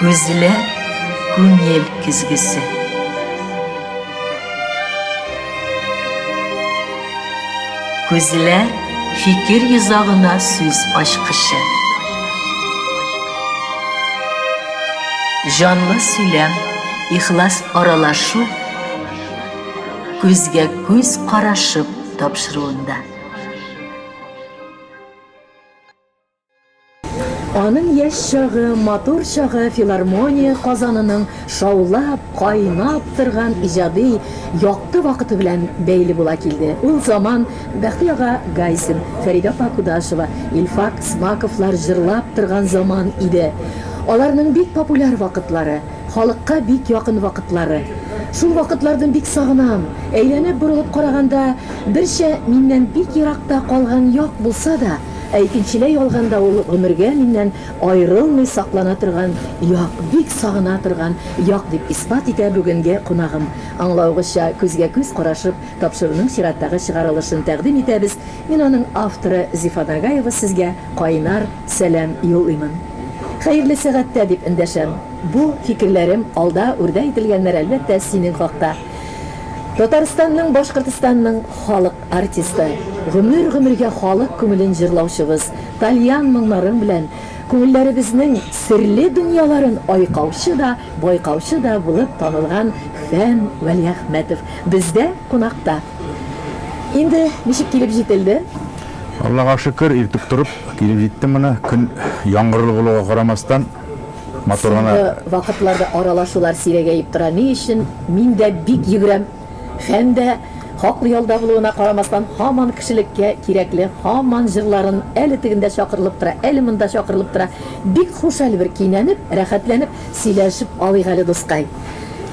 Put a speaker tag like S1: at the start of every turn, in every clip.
S1: Көзілер күңел күзгісі. Көзілер fikir yüzağına söz aşkışı. Canlı söylem, ihlas aralaşıp, көзге көз қарашып тапшыруында.
S2: Аның яш шағы, матур шағы филармония қазанының шаулап, қайнап тұрған ижады яқты вақыты белән бәйле була килде. Ул заман Бәхти ага Гайсин, Фәрида апа Кудашева, Илфак Смаковлар жырлап тұрған заман иде. Аларның бик популяр вакытлары, халыкка бик якын вакытлары. Шул вакытлардан бик сагынам. Әйләнеп борылып караганда, берчә миннән бик еракта калган як булса да, икенчеләй алганда ул гомергә миннән айрылмый саклана торган як, бик сагына торган як дип исбат итә бүгенгә кунагым. Аңлаугызча, күзгә күз карашып, тапшыруның чираттагы чыгарылышын тәкъдим итәбез. Мин аның авторы Зифа Нагаева сезгә кайнар сәлам юллыймын. Хәерле сәгатьтә дип эндәшәм. Бу фикерләрем алда үрдә ителгәннәр әлбәттә синең хакта. Татарстанның, Башкортстанның халык артисты, гомер-гомергә халык күңелен җырлаучыбыз, Тальян моңнарын белән күңелләребезнең серле дөньяларын айкаучы да, байкаучы да булып танылган Фән Вәли Әхмәтов бездә кунакта. Инде ничек килеп җителде?
S3: Аллаға шөкер, иртүк тұрып, келіп жеттім мұны, күн яңғырлы болуға қарамастан, моторғана...
S2: Вақытларда аралашулар сирәгәйіп тұра, не үшін мин дә бик йөгерәм, Фән дә хаклы ялда булуына қарамастан, һаман кешелеккә кирәкле, һаман җырларын әле тегендә чакырылып тора, әле монда чакырылып тора, бик хуш әле бер кинәнеп, рәхәтләнеп, сөйләшеп алыйк әле дускай.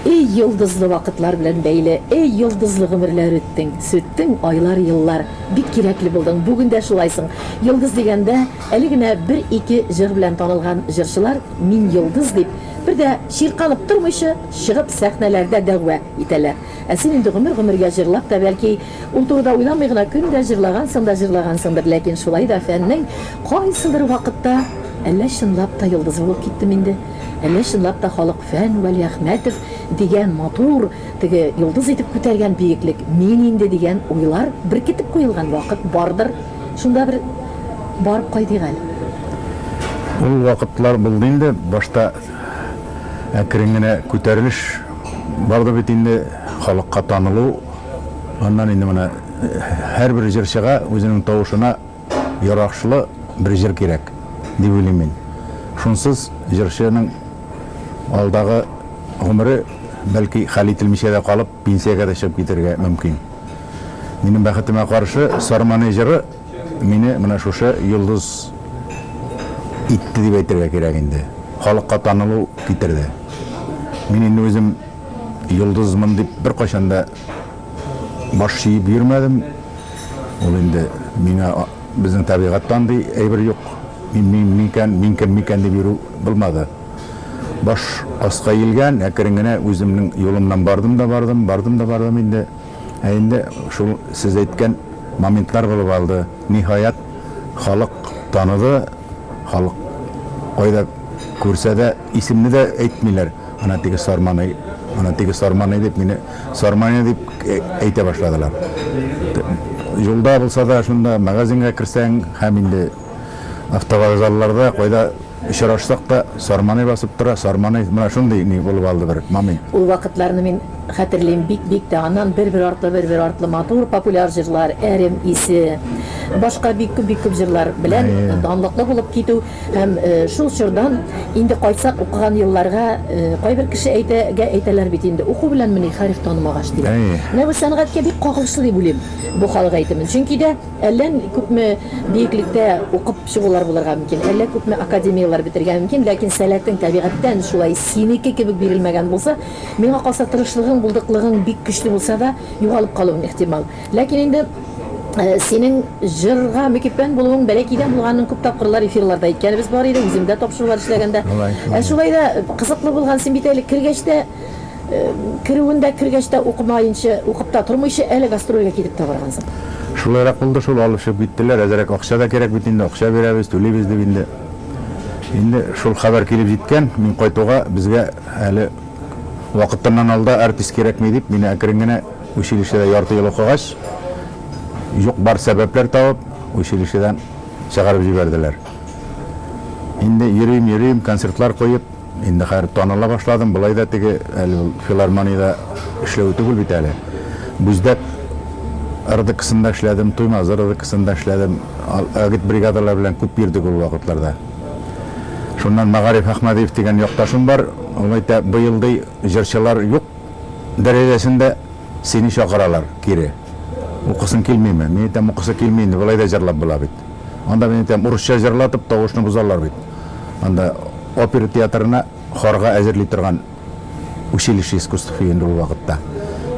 S2: Эй йылдызлы вакытлар белән бәйле, эй йылдызлы гомерләр үттең, сөттең айлар, йыллар, бик кирәкле булдың. Бүген дә шулайсың. Йылдыз дигәндә, әле генә бер-ике җыр белән танылган җырчылар мин йылдыз дип, бер дә ширкалып тормыйча чыгып сәхнәләрдә дәгъва итәләр. Ә син инде гомергә җырлап та бәлки ул турыда уйламый гына көн дә җырлагансыңдыр, ләкин шулай да Фәннең кайсыдыр вакытта әллә чынлап та йылдыз булып киттем инде. Әллә чынлап та халык Фән Вәли Әхмәтов дигән матур, теге йылдыз итеп күтәргән биеклек мин инде дигән уйлар беркетеп куелган вакыт бардыр. Шунда бер барып кайдык әле.
S3: Ул вакытлар булды инде, башта әкрен генә күтәрелеш барды бит инде, халыкка танылу. Аннан инде моны һәрбер җырчыга үзенең тавышына яракшылы бер җыр кирәк дип уйлыйм мин. Шунсыз җырчының алдағы гомере бәлки хәл ителмичә дә калып, пенсиягә дә чыгып китәргә мөмкин. Минем бәхетемә каршы Сарманы җыры мине менә шушы йылдыз итте дип әйтергә кирәк инде. Халыкка танылу китерде. Мин инде үзем йылдызмын дип бер кайчанда баш чиеп йөрмәдем. Ул инде миңа безнең табигатьтан ди әйбер юк. Мин кем дип йөрү булмады. Баш аска илгән, әкрен генә үземнең юлымнан бардым инде. Инде шул сез әйткән моментлар булып алды. Ниһаят халык таныды, халык кайда күрсә дә исемне дә әйтмиләр. Ана теге Сарманы дип мине Сарманы дип әйтә башладылар. Юлда булса да шунда магазинга кирсәң, һәм инде автовокзалларда кайда очрашсак та Сарманы басып тора, Сарманы менә шундый ни булып алды бер момент.
S2: Ул вакытларны мин хәтерлим бик тә, аннан бер артлы матур популяр җырлар, әрем исе, башка бик күп җырлар белән данлыклы булып китү һәм шул чордан инде кайтсак укыган елларга кайбер кеше әйтәләр бит инде уку белән менә хариф танымагач диләр. Менә бу сәнгатькә бик кагылышлы дип уйлыйм бу халык әйтемен. Чөнки дә әллә күпме биеклектә укып чыгулар булырга мөмкин, әллә күпме академиялар битергә мөмкин, ләкин сәләтең табигатьтән шулай синеке кебек бирелмәгән булса, миңа калса тырышлыгың, булдыклыгың бик көчле булса да югалып калуың ихтимал. Ләкин инде синең җырга мөкиббән булуың бәләкидән булганын күп тапкырлар эфирларда әйткәнебез бар иде, үземдә тапшырулар эшләгәндә. Шулай да кызыклы булган, син бит әле кергәч тә укымаенча, укып та тормыйча әле гастрольгә китеп та баргансың.
S3: Шулайрак булды, шул алып чыгып киттеләр, әзрәк акча да кирәк бит инде, акча бирәбез, түлибез дип инде. Инде шул хәбәр килеп җиткән, мин кайтуга безгә әле вакыттан алда артист кирәкми дип, мине әкрен генә училищеда ярты ел укыгач, юк бар сәбәпләр табып, училищедан чыгарып җибәрделәр. Инде йөрим, концертлар куеп, инде хәзер таныла башладым. Булай да теге әле филармониядә эшләү түгел бит әле. Бүздәк РДКсында эшләдем, Туймаз РДКсында эшләдем. Агит бригадалар белән күп йөрдек ул вакытларда. Шуннан Магариф Әхмәдиев дигән якташым бар. Ул әйтә, быелдай җырчылар юк дәрәҗәсендә сине чакыралар кире. Укысың килмиме? Мин әйтәм, укысы килми инде, булай да җырлап була бит. Анда мин әйтәм, урысча җырлатып тавышны бузалар бит. Анда опера театрына хорга әзерли торган училище искусств инде ул вакытта.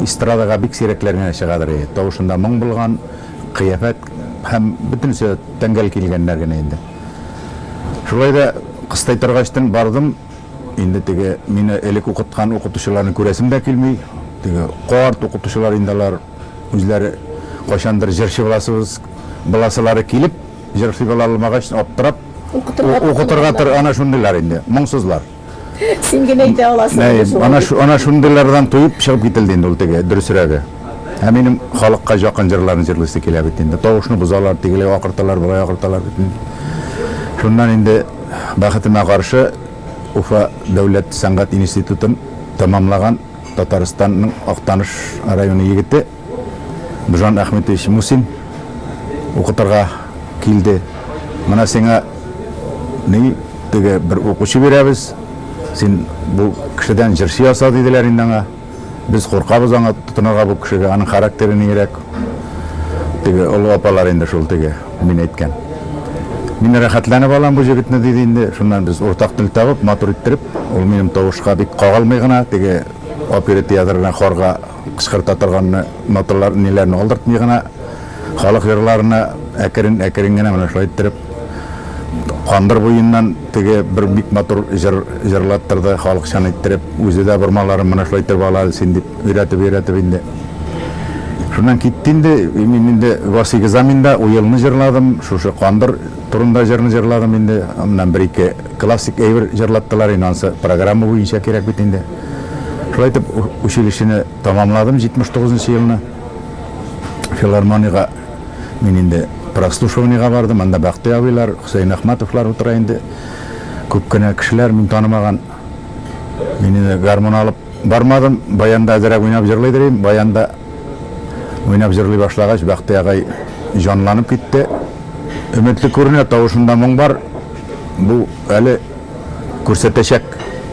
S3: Эстрадага бик сирәкләр генә чыгадыр. Тавышында моң булган, кыяфәт һәм бөтенсе тәңгәл килгәннәр генә инде. Шулай да кыстай торгачтан бардым. Инде теге мине элек укыткан укытучыларны күрәсем дә килми. Теге карт укытучылар индалар үзләре кайчандыр җырчы буласылары килеп, җырчы була алмагач аптырап укытырга ана шундыйлар инде, моңсызлар.
S2: Син генә әйтә аласың.
S3: Ана шундыйлардан туып чыгып кителде инде ул теге дөресрәге. Ә минем халыкка якын җырларны җырлыйсы килә бит инде. Тавышны бузалар, тегеләй акырталар, булай акырталар бит инде. Шуннан инде бәхетемә каршы Уфа дәүләт сәнгать институтын тәмамлаган Татарстанның Актаныш районы егете Бжан Әхмәтович Мусин укытырга килде. Менә сиңа ни теге бер укучы бирәбез. Син бу кешедән җырчы яса диделәр инде аңа. Без куркабыз аңа тотынырга бу кешегә, аның характеры нирәк. Теге олы апалар инде шул теге мин әйткән. Мин рәхәтләнеп алам бу җегетне диде инде. Шуннан без уртак тел табып, матур иттереп, ул минем тавышка бик кагалмый гына теге опера театрына хорга кычкырта торган ноталар ниләрне алдыртмый гына халык җырларына әкрен генә менә шулай иттереп кандыр буеннан теге бер бик матур җырлаттырды, халыкчан иттереп, үзе дә бормаларын менә шулай иттереп ала син дип өйрәтеп инде. Шуннан китте инде, мин инде Васый экзаменда уелны җырладым, шушы кандыр турында җырны җырладым инде. Аннан бер-ике классик әйбер җырлаттылар инде, программа буенча кирәк бит инде. Шулай итеп училищене тамамладым 79 елны. Филармониягә мин инде прослушиваниягә бардым. Анда Бәхти абыйлар, Хөсәйн Әхмәтовлар утыра инде. Күп кенә кешеләр мин танымаган. Мин инде гармон алып бармадым. Баянда әзрәк уйнап җырлый дирем. Баянда уйнап җырлый башлагач Бәхти агай җанланып китте. Өметле күренә, тавышында моң бар. Бу әле күрсәтәчәк.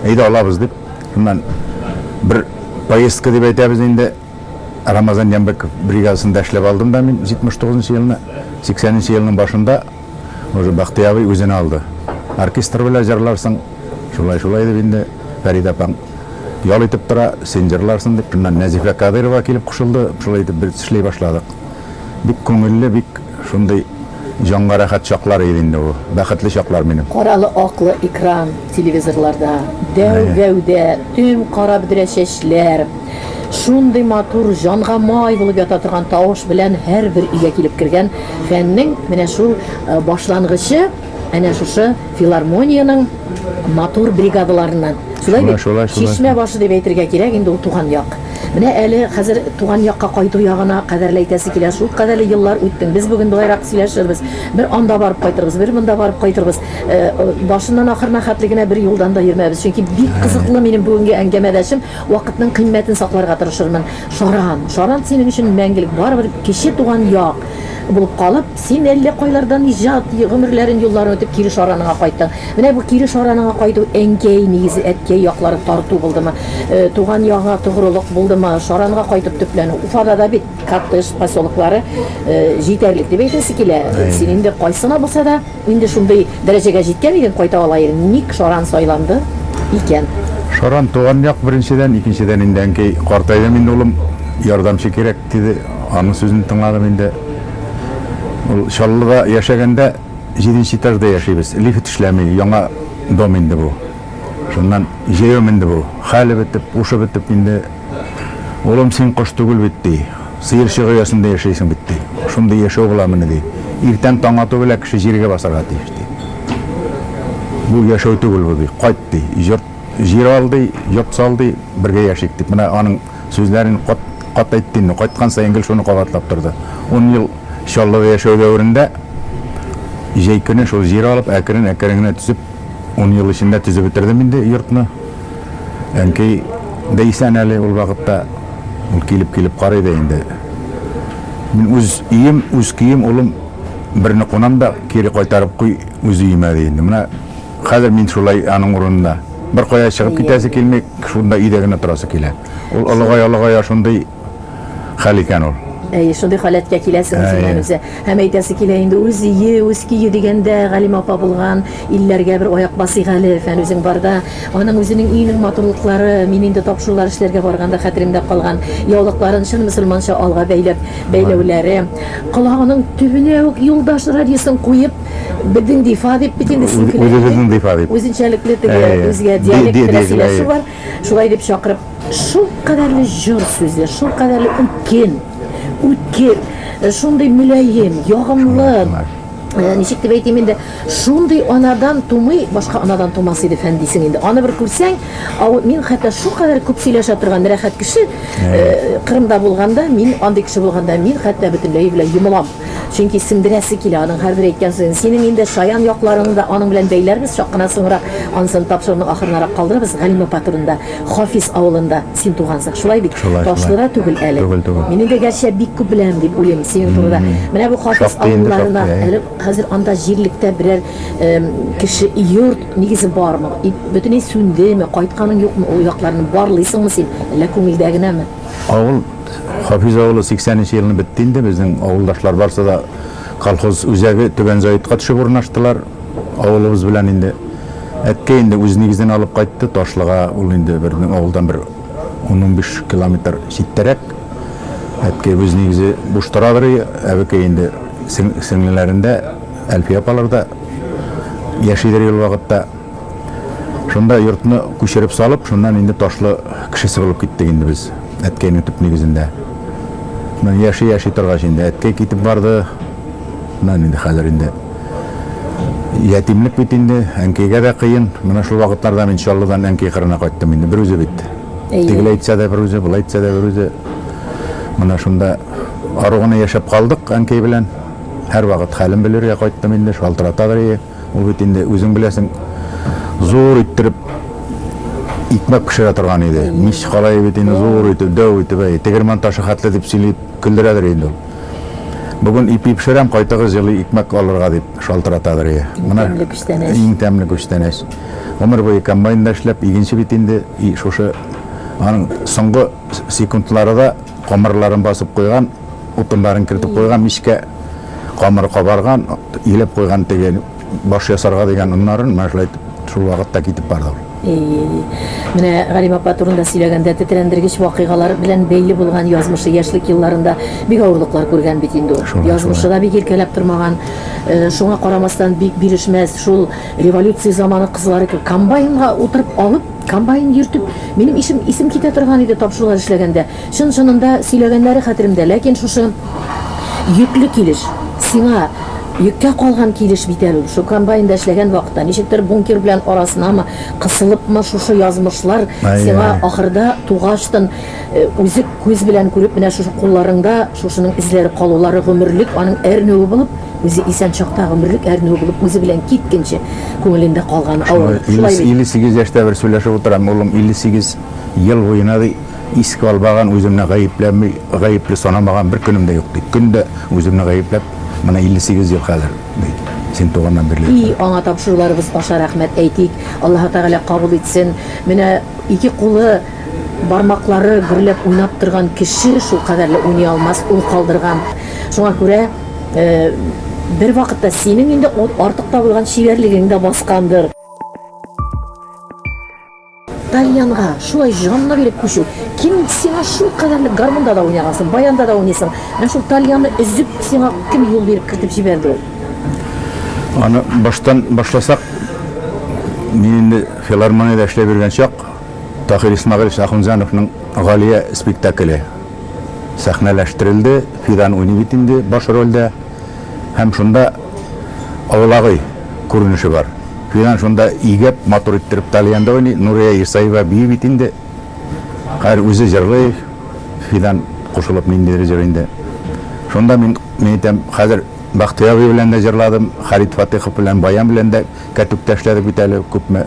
S3: Әйдә алабыз дип. Шуннан bir поездка дип әйтәбез инде. Рамазан Ямбеков бригадасында эшләп алдым да мин 79 елны, 80 елның башында уже Бәхти абый үзен алды. Оркестр белән җырларсың, шулай дип инде Фәрид апаң ял итеп тора, син җырларсың дип, шуннан Нәзифә Кадырова килеп кушылды, шулай итеп без эшләй башладык. Бик күңелле, бик шундый җанга рәхәт чаклар иде инде ул. Бәхетле чаклар минем.
S2: Каралы аклы экран телевизорларда, дәү гәүдә, түм кара бөдрә чәчләр, шундый матур җанга май булып ята торган тавыш белән һәрбер өйгә килеп кергән фәннең менә шул башлангычы әнә шушы филармониянең матур бригадаларыннан. Шулай Чишмә башы дип әйтергә кирәк инде ул туган як. Менә әле хәзер туган якка кайту ягына кадәрле әйтәсе килә. Шул кадәрле еллар үтте. Без бүген булайрак сөйләшербез. Бер анда барып кайтырбыз, бер монда барып кайтырбыз. Башыннан ахырына хәтлегенә бер юлдан да йөрмәбез. Чөнки бик кызыклы минем бүгенге әңгәмәдәшем, вакытның кыйммәтен сакларга тырышырмын. Шаран синең өчен мәңгелек барыбер кеше туган як булып калып, син әллә кайлардан иҗат гомерләрен юлларын үтеп кире Шараныңа кайттың. Менә бу кире Шараныңа кайту әнкәй нигезе, әткәй яклары тарту булдымы? Туган яга тугрылык булдымы? Шаранга кайтып төпләнү. Уфада да бит Каттыш поселоклары җитәрлек дип әйтәсе килә. Син инде кайсына булса да инде шундый дәрәҗәгә җиткән идең, кайта алайыр. Ник Шаран сайланды икән?
S3: Шаран туган як беренчедән, икенчедән инде әнкәй картайдым инде улым, ярдәмчы кирәк диде. Аның сүзен тыңладым инде. Ул Шаллыда яшәгәндә 7нче этажда яшибез. Лифт эшләми, яңа дом инде бу. Шуннан җыем инде бу. Хәле бетеп, ушы бетеп инде. Улым син кош түгел бит ди. Сыер шигыясында яшәйсең бит ди. Шундый яшәү була менә ди. Иртән таң ату белән кеше җиргә басарга тиеш ди. Бу яшәү түгел бу ди. Кайт ди. Жер алды, йорт салды, бергә яшик дип. Менә аның сүзләрен кат әйттене, кайткан сайын гел шуны кабатлап торды. 10 ел шаллы яшәү дәврендә җәй көне шул жер алып, әкрен төзеп, 10 ел эчендә төзеп бетердем инде йортны. Әнкәй дейсән әле ул вакытта ул килеп карый да инде. Мин үз ием, үз кием улым берне кунам да кире кайтарып куй үз иемә инде. Менә хәзер мин шулай аның урынында. Бер кая чыгып китәсе килмәк, шунда өйдә генә торасы килә. Ул алыгая шундай хәл икән ул.
S2: Шундай халәткә киләсең син үзе. Һәм әйтәсе килә инде үз ие, үз кие дигәндә Галима апа булган илләргә бер аяк басыйк әле, фән үзең барда. Аның үзенең өйнең матурлыклары, мин инде тапшырулар эшләргә барганда хәтеремдә калган. Яулыкларын шын мөселманча алга бәйләүләре. Колагының төбенә үк юлдаш радиосын куеп, бидең дифа дип бит инде синкеле.
S3: Үзебезнең дифа дип.
S2: Үзенчәлекле теге үзгә диалект сөйләшү бар. Шулай дип чакырып, шул кадәрле җыр сүзле, шул кадәрле үткер, шундый мөлаем, ягымлы, ничек дип әйтим инде, шундый анадан тумый, башка анадан тумас иде фән дисең инде. Аны бер күрсәң, мин хәтта шул кадәр күп сөйләшә торган рәхәт кеше Кырымда булганда, мин андый кеше булганда, мин хәтта бөтенләй белән йомылам. Чөнки сеңдерәсе килә аның һәрбер әйткән сүзен. Синең инде шаян якларыңны да аның белән бәйләрбез, чак кына соңрак ансын тапшыруның ахырынарак калдырабыз. Галима патрунда, Хафиз авылында син тугансың. Шулай бит. Ташлыра түгел әле. Мин инде гәрчә бик күп беләм дип уйлыйм синең турыда. Менә бу Хафиз авылларына әле хәзер анда җирлектә берәр кеше йорт нигезе бармы? Бөтенләй сүндеме? Кайтканың юкмы? Ул якларны барлыйсыңмы син? Әллә күңелдә генәме?
S3: Авыл Хафиз авылы 80-нче елны бетте инде. Безнең авылдашлар барса да колхоз үзәге Түбән Заитка төшеп урнаштылар. Авылыбыз белән инде әткәй инде үз нигезен алып кайтты. Ташлыга ул инде бернең авылдан бер 10-15 километр читтәрәк. Әткәй үз нигезе буш торадыр. Әбекәй инде сеңлеләрендә, Әлфия апаларда яшидер ел вакытта. Шунда йортны күчереп салып, шуннан инде ташлы кешесе булып киттек инде без. Әткәйнең төп нигезендә. Мен яши торгач инде әткәй китеп барды. Мен инде хәзер инде ятимлек бит инде, әнкәйгә дә кыен. Менә шул вакытларда мин иншалладан әнкәй кырына кайттым инде, бер үзе бит. Тегеләй әйтсә дә бер үзе, булай әйтсә дә бер үзе. Менә шунда арыгына яшәп калдык әнкәй белән. Һәр вакыт хәлен белергә кайттым инде, шалтыратадыр. Ул бит инде үзең беләсең, зур иттереп икмәк пешерә торган иде. Мич калай бит инде зур итеп, дәү итеп, тегерман ташы хәтле дип сөйләп көлдерәдер инде. Бүген ипи пешерәм, кайтыгыз җылы икмәк алырга дип шалтыратадыр. Менә иң тәмле күчтәнәч. Гомер буе комбайнда эшләп, игенче бит инде шушы аның соңгы секундларында камырларын басып куйган, утыннарын кертеп куйган мичкә камыр кабарган, илеп куйган теге баш ясарга дигән уннарын мәшләйт шул вакытта китеп барды.
S2: Менә Галима апа турында сөйләгәндә тетрәндергеч вакыйгалар белән бәйле булган язмышы яшьлек елларында бик авырлыклар күргән бит инде. Язмышы да бик иркәләп тормаган. Шуңа карамастан бик бирешмәс, шул революция заманы кызлары комбайнга утырып алып, комбайн йөртеп, минем исем китә торган иде тапшырулар эшләгәндә. Чын-чынында сөйләгәннәре хәтеремдә, ләкин шушы йөкле килеш, сиңа йөккә калган килеш бит әле шу комбайнда эшләгән вакытта ничектер бункер белән арасынамы кысылыпмы шушы язмышлар сиңа ахырда тугаштан үзе күз белән күреп менә шушы кулларыңда шушының эзләре калулары гомерлек аның әрнүе булып үзе исән чакта гомерлек әрнүе булып үзе белән киткәнче күңелендә калган авыр.
S3: 58 яшьтә бер сөйләшеп утырам, улым 58 ел буена искә албаган, үземне гаепле санамаган бер көнем дә юк ди. Көндә үземне гаепләп менә 58 ел хәзер ди. Син туганнан бирле.
S2: И аңа тапшыруларыбыз аша рәхмәт әйтик. Аллаһу Тәгалә кабул итсен. Менә ике кулы бармаклары гөрләп уйнап торган кеше шул кадәрле уйный алмас, ул калдырган. Шуңа күрә бер вакытта синең инде артык табылган шигәрлегең дә баскандыр. Тальянга шулай жанна биреп күчү. Ким сиңа шул кадәрле гармонда да уйнагансың, баянда да уйныйсың. Менә шул тальянны өзүп сиңа ким юл биреп кертеп җибәрде ул?
S3: Аны баштан башласак, мин филармониядә эшләп йөргән чак Тахир Исмәгыйль Шахунзановның Галия спектакле сәхнәләштерелде. Фидан уйный бит инде баш рольдә. Һәм шунда авылагый күренеше бар. Filan şunda igep motor ittirip Taliyanda oyni Nuriya Isayeva biyi bitinde. Hayır özü jırlay filan koşulup mindiri jırında. Şunda men etem hazır Baxtiyavi bilen de jırladım, Harit Fatihov bilen Bayan bilen de katuk taşladık biteli köpme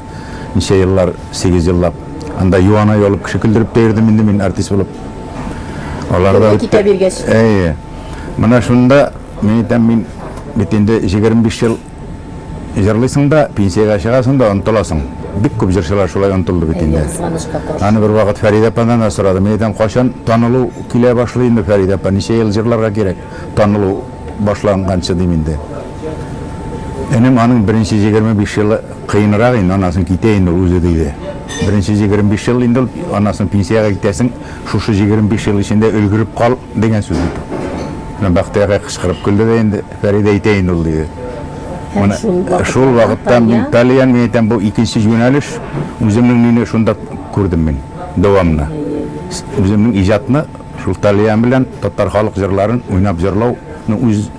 S3: neçe yıllar 8 yıllap. Anda Yuana yolup şekildirip değirdim indi men artist bolup. Olarda
S2: Kita birgeç.
S3: Mana şunda men etem men bitinde 25 yıl jırlysың da pensiyaga чыгасың da онтоласың. Бик күп жырчылар шулай онтолду bitinde. Аны bir вакыт Фарида ападан да сорадым. Мен айтам, качан танылуу киле башлый инде Фарида апа, нече ел жырларга керек? Танылуу башланганчы дейм инде. Энем анын биринчи 25 жылы кыйыныраак инде, анасын кетейин өзү дейди. Биринчи 25 жыл инде анасын пенсияга кетесиң, шушы 25 жыл ичинде өлгүрүп кал деген сөз. Мен Бактыяга кычкырып күлдү да инде Фарида айтейин ул дейди. Шул вакытта мен Талиян мен айтам, бул экинчи жөнөлүш өзүмдүн үйүнө шунда көрдүм мен давамына. Өзүмдүн ижатыны шул Талиян менен татар халык жырларын уйнап жырлауны үз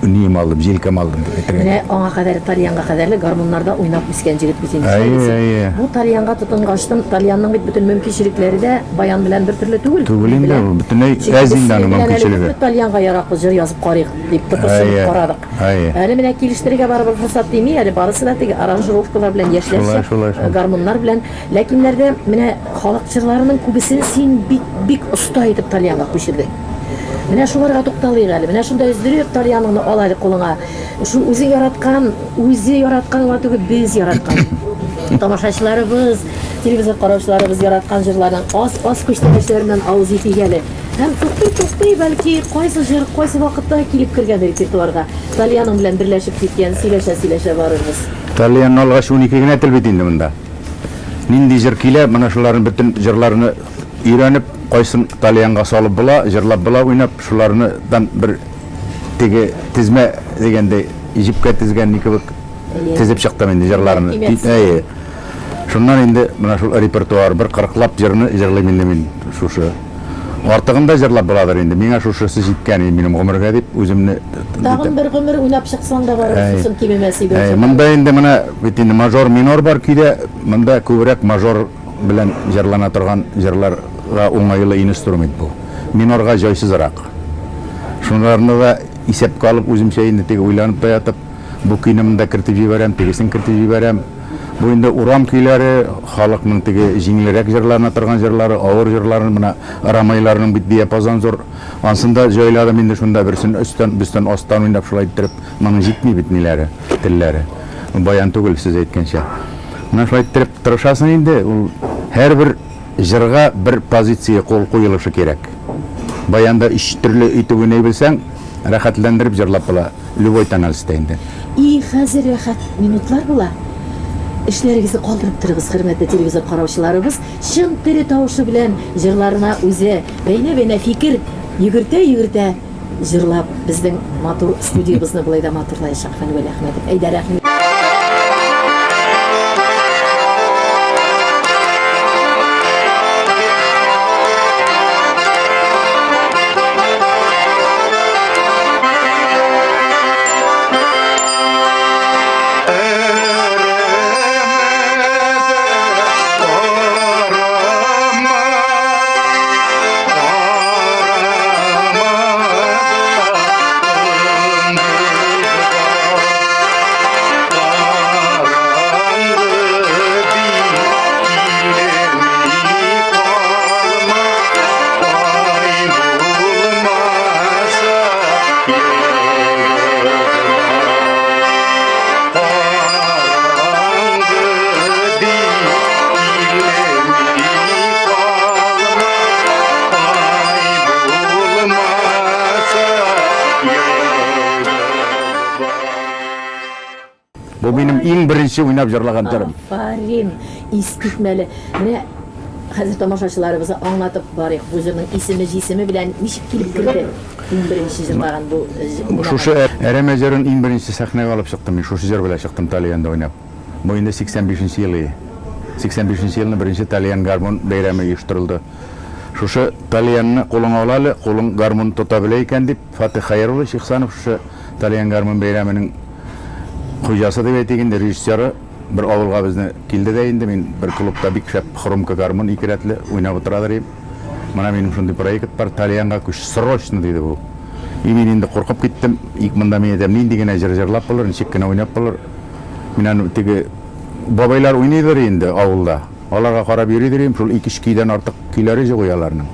S3: нем алдым, желкем алдым деп айтырга.
S2: Менә аңа кадәр Талиянга кадәрле гармуннарда уйнап үскән җегет бит инде. Бу Талиянга тотынгаштын, Талиянның бит бүтән мөмкинчелекләре дә Баян белән бер төрле түгел.
S3: Түгел инде, ул бүтүнәй әзиндан мөмкинчелеге.
S2: Талиянга яраклы җыр язып карыйк дип тотышып карадык. Әле менә килештерергә барыбер форсат тими, әле барысы да теге аранжировкалар белән яшьләрчә, гармуннар белән, ләкиннәрдә менә халык җырларының күбесен син бик оста итеп Талиянга күчердең. Менә шуларга тукталыйк әле. Менә шунда өздереп Талиянны алайлык кулыңа. Шу үзе яраткан түгел, без яраткан. Тамашачыларыбыз, телевизор караучыларыбыз яраткан җырларның аз күчтәшләреннән авыз итигәле. Һәм туктый бәлки кайсы җыр, кайсы вакытта килеп кергән репертуарга. Талиянның белән берләшеп киткән, сөйләшә барырбыз.
S3: Талиянны алгач 12 генә тел бит инде монда. Нинди җыр килә, менә шуларның бөтен җырларны өйрәнеп, кайсын Талиянга салып була, җырлап була, уйнап, шуларныдан бер теге тизмә дигәндәй җипкә тизгән кебек тизеп чыктым инде җырларны. Шуннан инде менә шул репертуар бер 40лап җырны җырлыйм инде мин шушы. Артыгында җырлап буладыр инде. Миңа шушысы җиткән минем гомергә дип үземне
S2: тагын бер гомер уйнап чыксаң да бар, шусын кимемәсе бер.
S3: Монда инде менә бит инде мажор минор бар көйдә, монда күбрәк мажор белән җырлана торган җырларга уңайлы инструмент бу. Минорга җайсызрак. Шунларны да исәпкә алып үземчә инде теге уйланып та ятып, бу көйне монда кертеп җибәрәм, тегесен кертеп җибәрәм. Бу инде урам көйләре, халыкның теге җиңелрәк җырларына торган җырлары, авыр җырларын менә Рамайларның бит диапазон зур. Ансында җайладым инде шунда берсен өстән астан уйнап шулай иттереп, моның җитми бит ниләре, телләре. Баян түгел сез әйткәнчә. Менә шулай иттереп тырышасың инде, ул һәрбер җырга бер позиция кол куелышы кирәк. Баянда 3 төрле итеп уйный белсәң, рәхәтләндереп җырлап була, любой тональностьта инде.
S2: И хәзер рәхәт минутлар була. Эшләрегезне калдырып торыгыз, хөрмәтле телевизор караучыларыбыз. Чын тере тавышы белән җырларына үзе бәйнә фикер йөгертә җырлап безнең матур студиябызны булай да матурлаячак Фәнвәли Әхмәтов. Әйдә рәхмәт.
S3: Бу минем иң беренче уйнап җырлаган җырым.
S2: Афарин, искитмәле. Менә хәзер тамашачыларыбыз аңлатып барыйк. Бу җырның исеме белән ничек килеп керде? Иң беренче җырлаган бу.
S3: Шушы әрәмә җырын иң беренче сәхнәгә алып чыктым. Мин шушы җыр белән чыктым Талиянда уйнап. Бу инде 85нче ел. 85нче елның беренче Талиян гармон бәйрәме оештырылды. Шушы Талиянны кулыңа алалы, кулың гармон тота белә икән дип Фатих Хайруллы Шихсанов шушы Талиян гармон бәйрәменең хуҗасы дип әйтгәндә, режиссеры bir авылга безне килде дә инде, мин бер клубта бик шәп хрумка гармон ике рәтле уйнап утырадыр идем. Менә минем шундый проект бар, Тальянга күч срочно диде бу. И мин инде куркып киттем, ик монда мен әйтәм, нинди генә җырлап булыр, ничек кенә уйнап булыр. Мин аны теге бабайлар уйныйдыр инде авылда. Аларга карап йөридер идем, шул 2-3 көйдән артык көйләре юк аларның.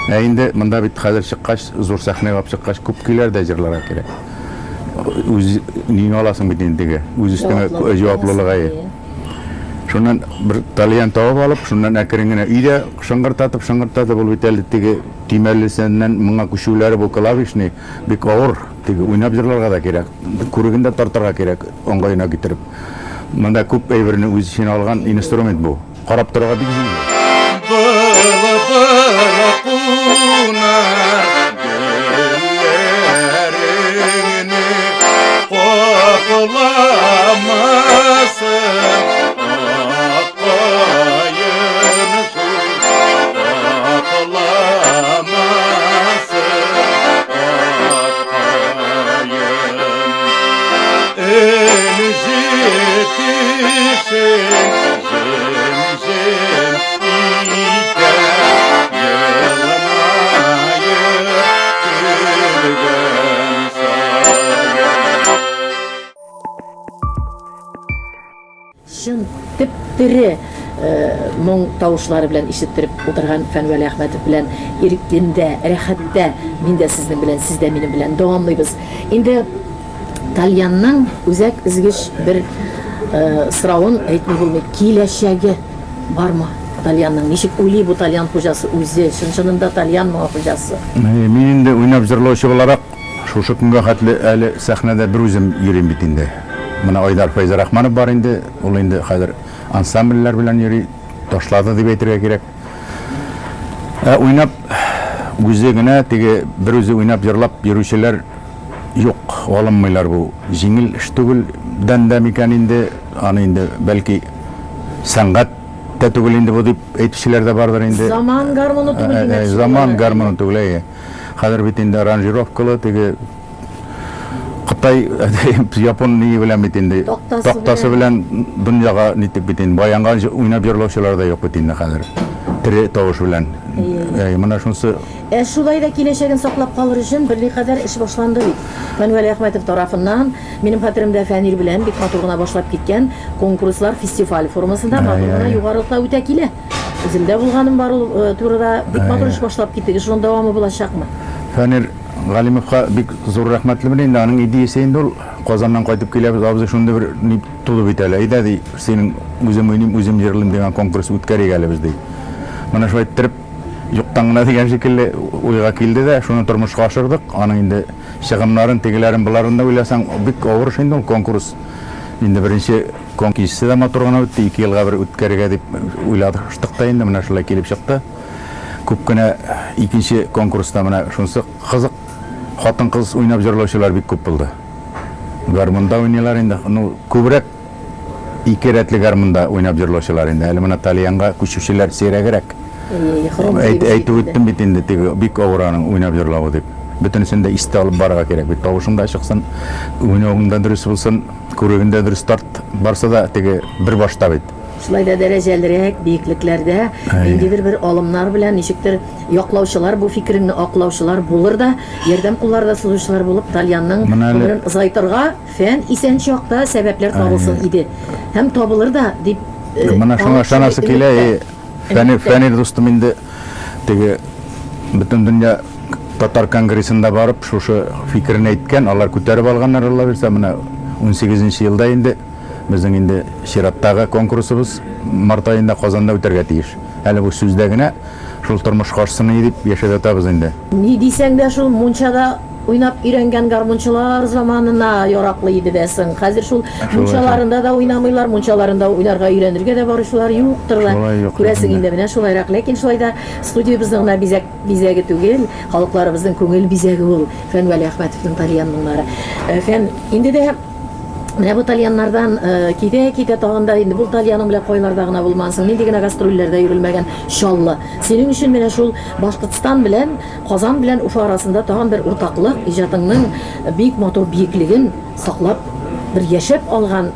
S3: Инде монда бит хәзер чыккач, зур сәхнәгә алып чыккач, күп көйләр дә җырларга кирәк. Үз нин аласың бит инде, үз өстеңә җаваплылыгы. Шуннан bir Тальян табып алып, шуннан әкрен генә өйдә шыңгыртатып ул бит әле теге тимәлесеннән моңа күчүләре бу клавишны бик авыр, теге уйнап җырларга да кирәк. Күрегендә тартырга кирәк, оңгайына китереп. Монда күп әйберне үз içine алган инструмент бу. Карап торырга бик
S2: Шын тип-тире моң тавышлары белән ишеттереп утырган Фәнвәли Әхмәтов белән иректендә, рәхәттә мин дә сезнең белән, сез дә минем белән дәвамлыйбыз. Инде Тальянның үзәк изгеш бер сорауын әйтми булмый, киләчәге бармы? Тальянның ничек уйлый бу Тальян хуҗасы үзе, чынында Тальян моңа хуҗасы?
S3: Мин инде уйнап җырлаучы буларак шушы көнгә хәтле әле сәхнәдә бер үзем йөрим бит инде. Менә Айдар Файза Рахманов бар инде, ул инде хәзер ансамбльләр белән йөри, ташлады дип әйтергә кирәк. Уйнап үзе генә теге бер үзе уйнап җырлап йөрүчеләр юк, алынмыйлар бу. Җиңел эш түгел, дәндә микән инде, аны инде бәлки сәнгать тә түгел инде бу дип әйтүчеләр дә бардыр инде.
S2: Заман гармоны түгел димәк.
S3: Заман гармоны түгел. Хәзер бит инде аранжировкалы теге Кытай Япон ни белән бит инде. Тактасы белән дөньяга нитеп бит инде. Баянга уйнап җырлаучылар да юк бит инде хәзер. Тире тавыш белән. Менә шунысы.
S2: Шулай да киләчәген саклап калыр өчен берникадәр эш башланды бит. Фәнвәли Әхмәтов тарафыннан минем хәтеремдә Фәнир белән бик матур гына башлап киткән конкурслар, фестиваль формасында матур гына югарылыкта үтә килә. Үземдә булганым бар ул турыда бик матур эш башлап киттек. Шуның дәвамы булачакмы?
S3: Фәнир Галимовка бик зур рәхмәтле белән аның идеясе инде ул Казаннан кайтып киләбез, абзый шунда бер ни туды бит әле. Әйдә ди, синең үзем уйныйм, үзем җырлыйм дигән конкурс үткәрик әле без ди. Менә шулай иттереп юктан гына дигән шикелле уйга килде дә, шуны тормышка ашырдык. Аның инде чыгымнарын, тегеләрен буларын да уйласаң, бик авыр эш инде ул конкурс. Инде беренче конкурсы да матур гына үтте, 2 елга бер үткәрергә дип уйладык. Та инде менә шулай килеп чыкты. Күп кенә икенче конкурста менә шунысы кызык. Хатын-кыз уйнап җырлаучылар бик күп булды. Гармонда уйныйлар инде. Ну, күбрәк 2 рәтле гармонда уйнап җырлаучылар инде. Әле менә Тальянга күчүчеләр сирәгрәк. Әйтеп үттем бит инде теге бик авыраның уйнап җырлавы дип. Бөтенсен дә истә алып барырга кирәк бит. Тавышың да чыксын, уйнавың да дөрес булсын, күрегендә дөрес тарт барса да теге бер башта бит.
S2: Шулай да дәрәҗәлерәк, биеклекләрдә индидер бер алымнар белән ничектер яклаучылар, бу фикерне аклаучылар булыр да, ярдәм кулларда сузучылар булып Тальянның гомерен озайтырга фән исән чакта сәбәпләр табылсын иде. Һәм табылыр да дип
S3: менә шуңа шанасы килә. Фәнир дустым инде теге бөтен дөнья татар конгрессында барып шушы фикерне әйткән, алар күтәреп алганнар, Алла бирсә, менә 18нче елда инде безнең инде чираттагы конкурсыбыз март айында Казанда үтәргә тиеш. Әле бу сүздә генә шул тормыш каршысына дип яшәп ятабыз инде.
S2: Ни дисәң дә шул мунчада уйнап өйрәнгән гармончылар заманына яраклы иде дәсең. Хәзер шул мунчаларында да уйнамыйлар, мунчаларында уйларга өйрәнергә дә баручылар юктыр да. Күрәсең инде менә шулайрак. Ләкин шулай да студиябызның да бизәге түгел, халыкларыбызның күңел бизәге ул. Фәнвәли Әхмәтовның Тальянныңнары. Фән инде дә менә бу Тальяннардан китә тагында инде бу Тальяның белән кайларда гына булмасын, нинди генә гастрольләрдә йөрелмәгән шаллы. Синең өчен менә шул Башкортстан белән Казан белән Уфа арасында тагын бер уртаклык, иҗатыңның бик матур биеклеген саклап бер яшәп алган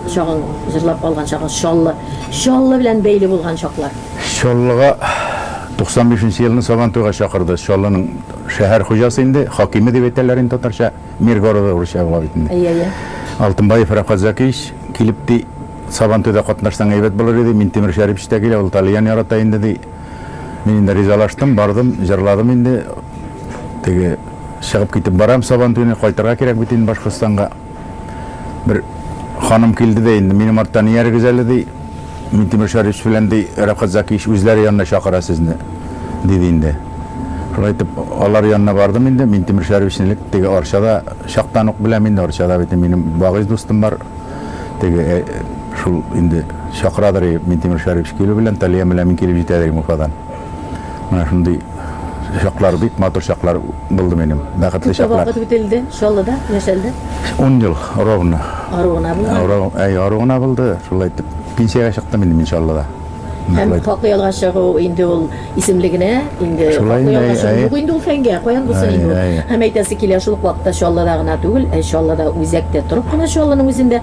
S2: чагың, җырлап алган чагың, Шаллы белән бәйле булган чаклар.
S3: Шоллыга 95 елны Сабантуйга чакырды. Шоллының шәһәр хуҗасы инде, хакимы дип әйтәләр инде татарча, Миргорода урысча була бит инде.
S2: Әйе.
S3: Алтынбаев Рафкат Закиевич килеп ди, Сабантуйда катнашсаң әйбәт булыр иде. Мин Тимер Шәрипов тә килә, ул Талиян ярата инде ди. Мин инде ризалаштым, бардым, җырладым инде. Теге чыгып китеп барам Сабантуйны кайтырга кирәк бит инде Башкортстанга. Бер ханым килде дә инде, минем арттан иярегез әле ди. Мин Тимер Шәрипов белән ди, Рафкат Закиевич үзләре янына чакыра сезне диде инде. Шулай итеп, алар янына бардым инде. Мин Тимер Шәрипов теге Арчада шактан ук беләм инде, Арчада бит минем багыз дустым бар. Теге шул инде чакырадыр Мин Тимер Шәрипов килү белән Талия белән мин килеп җитәдер Уфадан. Менә шундый чаклар бик матур чаклар булды минем. Бәхетле чаклар.
S2: Вакыт үтелде, Шаллыда яшәлде.
S3: 10 ел ровно.
S2: Аругына булган.
S3: Аругына булды. Шулай итеп пенсияга чыктым инде иншаллада.
S2: Һәм хакы ялган чагы инде ул исемлегенә, инде хакы ялган чагы инде ул фәнгә каян булсын инде. Һәм әйтәсе килә шул вакытта Шаллыда гына түгел, Шаллыда үзәктә торып кына Шаллының үзендә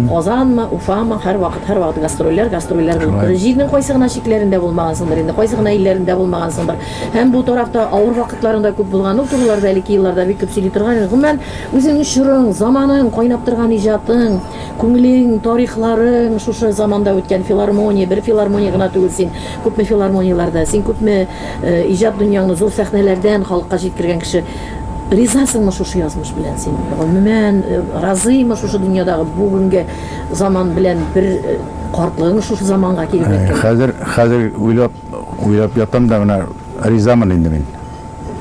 S2: Казанмы, Уфамы һәр вакыт гастрольләр булып тора. Җирнең кайсы гына шикләрендә булмагансыңдыр инде, кайсы гына илләрендә булмагансыңдыр. Һәм бу тарафта авыр вакытларында күп булган, ул турыларда әлеге елларда бик күп сөйли торган. Гомумән үзеңнең шурың, заманың, кайнап торган иҗатың, күңелең, тарихларың, шушы заманда үткән филармония, бер филармония гына түгел син, күпме филармонияларда, син күпме иҗат дөньяңны зур сәхнәләрдән халыкка җиткергән кеше. Ризасыңмы шушы язмыш белән син? Гомумән разыймы шушы дөньядагы бүгенге заман белән бер картлыгың шушы заманга килеп җиткән?
S3: Хәзер уйлап ятам да менә ризамын инде мин.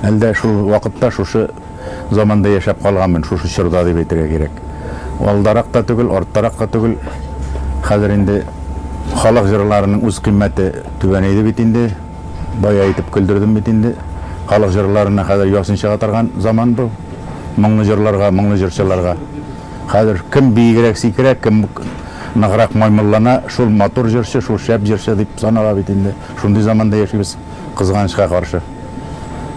S3: Әлдә шул вакытта шушы заманда яшәп калганмын, шушы чорда дип әйтергә кирәк. Алдарак та түгел, арттарак та түгел. Хәзер инде халык җырларының үз кыйммәте түбәнәйде бит инде. Бая әйтеп көлдердем бит инде. Халык җырларына хәзер ясын чыга торган заман бу. Моңлы җырларга, моңлы җырчыларга. Хәзер кем биегрәк сикерәк, кем ныграк маймыллана, шул матур җырчы, шул шәп җырчы дип санала бит инде. Шундый заманда яшибез, кызганычка каршы.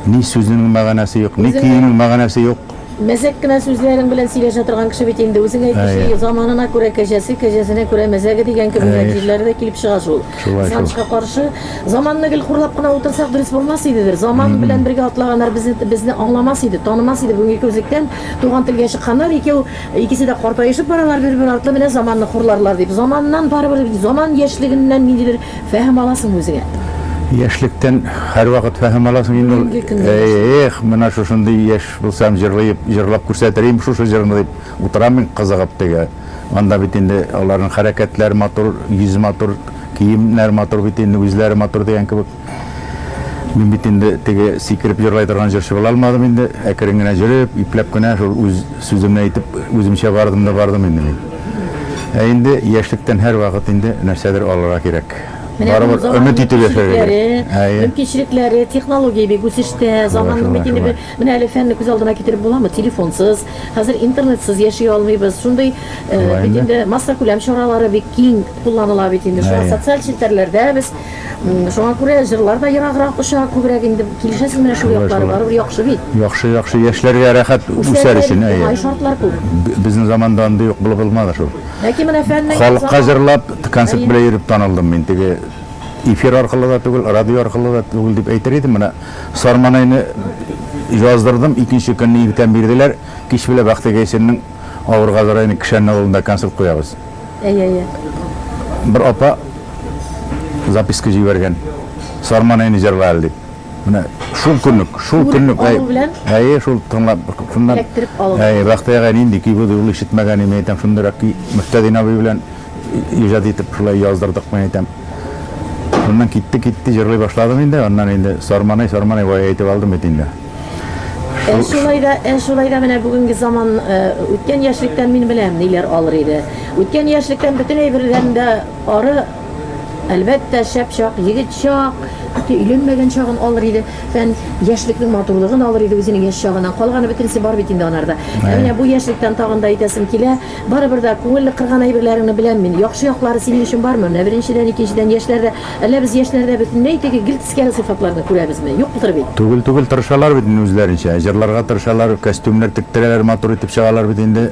S3: Ни сүзенең мәгънәсе юк, ни киенең мәгънәсе юк.
S2: Мәзәк кенә сүзләрең белән сөйләшә торган кеше бит инде үзең әйтүче заманына күрә кәҗәсе, кәҗәсенә күрә мәзәге дигән кебек җирләрдә килеп чыга шул. Кызганычка каршы заманны гел хурлап кына утырсак дөрес булмас идедер. Заман белән бергә атлаганнар безне аңламас иде, танымас иде. Бүгенге үзлектән туган телгә чыкканнар, икесе дә картаешып баралар, бер артлы менә заманны хурларлар дип. Заманнан барыбер заман яшьлегеннән ниндидер фәһем аласың үзеңә.
S3: Яшьлектән һәр вакыт фәһем аласың инде. Менә шушындый яшь булсам җырлап күрсәтерим шушы җырны дип утырам мин кызыгып теге. Анда бит инде аларның хәрәкәтләре матур, йөз матур, киемнәр матур бит инде, үзләре матур дигән кебек. Мин бит инде теге сикереп җырлай торган җырчы була алмадым инде. Әкрен генә җырып, ипләп кенә шул үз сүземне әйтеп, үземчә бардым инде мин. Инде яшьлектән һәр вакыт инде нәрсәдер алырга кирәк. Барыбер өмет итеп яшәргә.
S2: Мөмкинчелекләре, технология бик үсештә, заманның бит инде менә әле фәнне күз алдына китереп буламы? Телефонсыз, хәзер интернетсыз яши алмыйбыз. Шундый бит инде масса күләм чаралары бик киң кулланыла бит инде. Шуңа социаль челтәрләрдә без шуңа күрә җырлар да ераграк оча, күбрәк инде килешәсез менә шул яклары барыбер яхшы бит.
S3: Яхшы яшьләргә рәхәт үсәр өчен.
S2: Шартлар күп.
S3: Безнең заманда анда юк булып булмады шул.
S2: Ләкин менә фәннең
S3: халыкка җырлап концерт белән йөреп танылдым мин теге. Эфир аркылы да түгел, радио аркылы да түгел дип әйтер идем. Менә Сарманайны яздырдым, икенче көнне иртән бирделәр. Кич белән Бахтыгайсеннең авырга зарайны Кишән авылында концерт куябыз. Бер апа записка җибәргән. Сарманайны җырлар дип. Менә шул көнлек. Шул тыңлап, шуннан. Бахтыгайга нинди ки бу ул ишетмәгән име әйтәм, шундырак ки Мөхтәдин абый белән иҗат итеп шулай яздырдык мен әйтәм. Ondan gitti җырлый башладым инде, аннан инде Сарманай бая әйтеп алдым бит инде.
S2: Шулайда менә бүгенге заман үткән яшьлектән мин беләм ниләр алыр иде. Үткән яшьлектән бөтен әйберләрен дә ары әлбәттә шәп чак, егет чак, өйләнмәгән чагын алыр иде. Фән яшьлекнең матурлыгын алыр иде үзенең яшь чагыннан. Калганы бөтенсе бар бит инде анарда. Менә бу яшьлектән тагын да әйтәсем килә. Барыбер да күңелле кырган әйберләреңне беләм мин. Яхшы яклары синең өчен бармы? Менә беренчедән, икенчедән яшьләрдә, әллә без яшьләрдә бөтенләй теге гел тискәре сыйфатларны күрәбезме? Юктыр бит.
S3: Түгел тырышалар бит үзләренчә. Җырларга тырышалар, костюмнар тиктерәләр, матур итеп чыгалар бит инде.